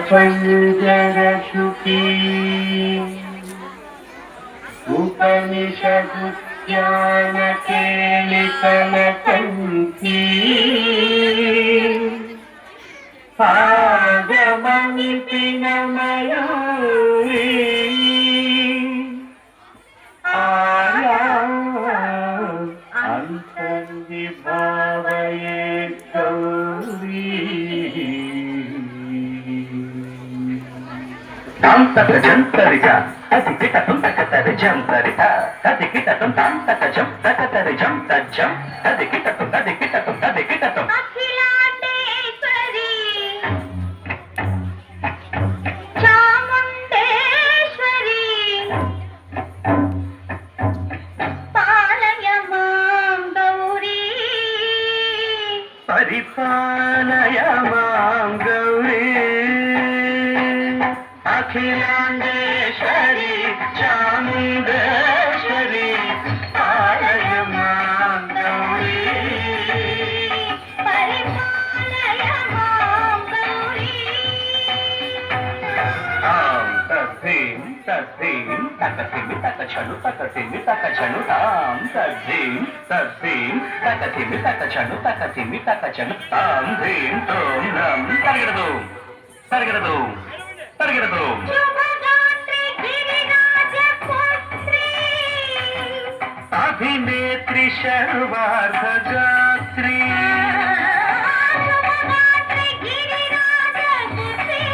पंजरशुकी उपनिषदु ज्ञानकेलितनकन्ती आगमनितिनमयूरी आया अन्तर्विभावये गौरी जंतरिजा अतिकिटं तकतरिजं तरिता तदिकिटं तकजं तकतरिजं तज्जं तदिकिटं अखिलांडेश्वरी चामुंडेश्वरी पालय मां गौरी परिपालय मां गौरी अखिलांडेश्वरी चामुंडेश्वरी पालय मां गौरी परिपालय मां गौरी तां तद्धीं तकथिमि तकछनु तकथिमि तकछनु तां तद्धीं तकथिमि तकछनु तकथिमि तकछनु तां धीं तों नं तर्गिरदों शुभगात्री गिरिराजपुत्री अभिनेत्री सर्वार्थगात्री शुभगात्री गिरिराजपुत्री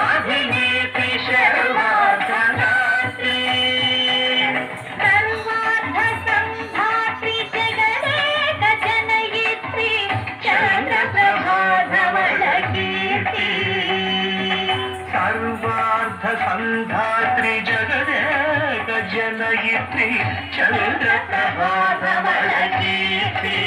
अभिनेत्री सर्वार्थगात्री सर्वार्थ संधात्री जगदेक जनयित्री चन्द्रप्रभाधवलकीर्ति सर्वार्थ संधात्री जगदेक जनयित्री चन्द्रप्रभाधवलकीर्ति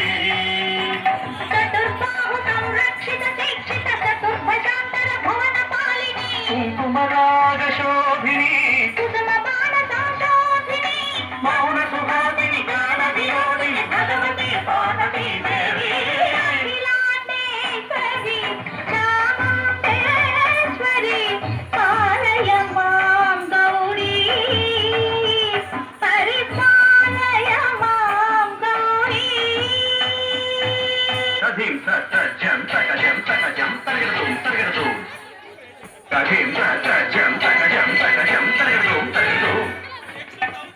चतुर्बाहु संरक्षित शिक्षित चतुर्भुजान्तर भुवन पालिनी कुङ्कुमराग शोभिनी कुसुम बाण संशोभिनी मौन सुहासिनी गान विनोदिनी भगवती पार्वती देवी अखिलांडेश्वरी चामुंडेश्वरी पालय मां गौरी परिपालय मां गौरी तधिं तजं तकजं तर्गिरदुं तधिं तजं तकजं तर्गिरदुं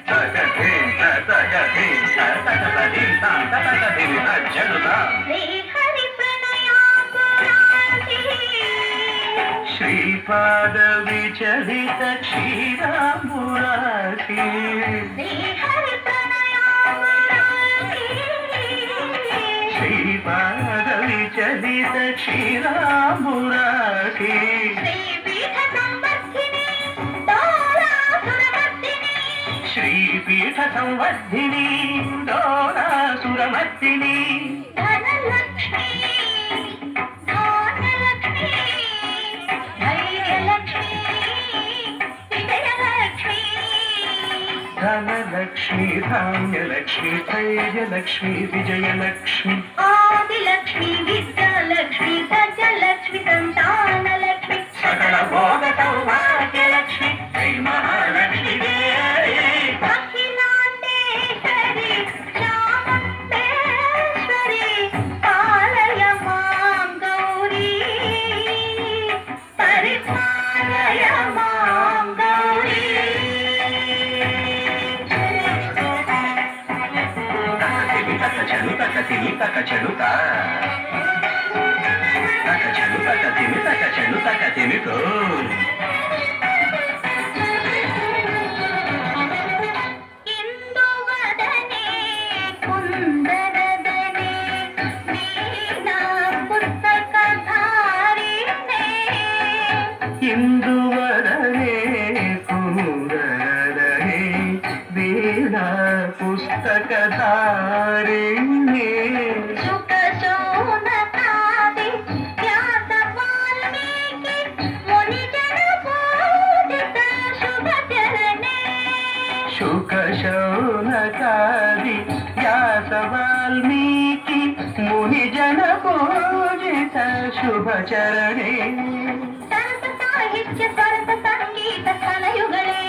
तकधिं तकधिं तां तकधिं अज्जनुता श्रीहरि प्रणयाकुरांति श्रीपाद विचलित क्षीराम्बुराशि श्रीहरि प्रणयाकुरांति श्रीपाद विचलित क्षीराम्बुराशि श्रीपीठ संवर्धिनी डोलासुरमर्दिनी श्रीपीठ संवर्धिनी डोलासुरमर्दिनी धनलक्ष्मी धान्यलक्ष्मी धैर्यलक्ष्मी विजयलक्ष्मी धनलक्ष्मी धान्यलक्ष्मी धैर्यलक्ष्मी विजयलक्ष्मी आदिलक्ष्मी विद्यालक्ष्मी गजलक्ष्मी संतानलक्ष्मी सकल भोग सौभाग्यलक्ष्मी श्री महालक्ष्मी देवी अखिलांडेश्वरी चामुंडेश्वरी पालय मां गौरी परिपालय मां गौरी तकचनु तकथिमि तकचनुता तकचनु तकथिमि तों इंदुवदने कुंदरदने वीणा पुस्तकधारिणे इंदुवदने कुंदरदने वीणा पुस्तकधारिणे सुख शौनकादि व्यास वाल्मीकि मुनिजन पूजित शुभ चरणे शुक शौनकादि व्यास वाल्मीकि मुनिजन पूजित शुभ ಸಹಚರಣೆ ಸರಸ ಸಾಹಿತ್ಯ ಸರಸ ಸಂಗೀತ ಕಲಯುಗಳೇ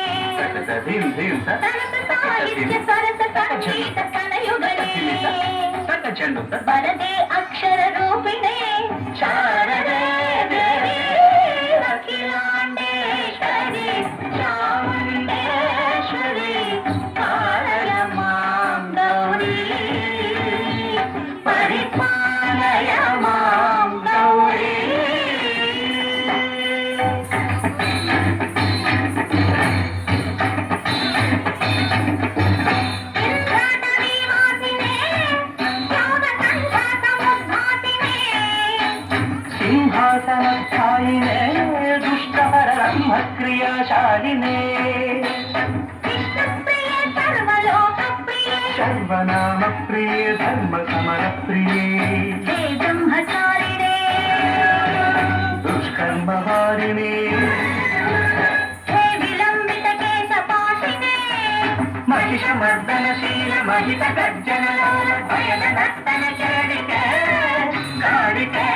ಧೀಮ್ ಧೀಮ್ ಸರಸ ಸಾಹಿತ್ಯ ಸರಸ ಸಂಗೀತ ಕಲಯುಗಳೇ ಸಣ್ಣ ಚೆಂಡು ಬರದೆ ಅಕ್ಷರ ರೂಪಿಣೆ ಶಾರದೆ ದೇವಿ ಅಖಿಲಾಂಡೇಶ್ವರಿ ಚಾಮುಂಡೇಶ್ವರಿ ಕಾಲಯ ಮಾಂ ಗೌರಿ ಪರಿಪಾಲಯ ಮಾಂ ಗೌರಿ ಸಿಂಹಾಸನಸ್ಥಾಯಿನೇ ದುಷ್ಟಪರ ಬ್ರಹ್ಮ ಕ್ರಿಯಾಶಾಲಿನೇ ವಿಷ್ಣುಪ್ರಿಯ ಸರ್ವಲೋಕ ಪ್ರಿಯ ಸರ್ವನಾಮ ಪ್ರಿಯೇ ಧರ್ಮ ಸಮರ ಪ್ರಿಯೇ ಹೇ ಬ್ರಹ್ಮಚಾರಿಣೇ ದುಷ್ಕರ್ಮ ಹಾರಿಣೇ ಹೇ ವಿಲಂಬಿತ ಕೇಶಪಾಶಿನೇ ಮಹಿಷ ಮರ್ದನಶೀಲ ಮಹಿತ ಗರ್ಜನ ಭಯದ ನರ್ತನ ಚರಣಿಕೆ ಕಾಡಿಕೆ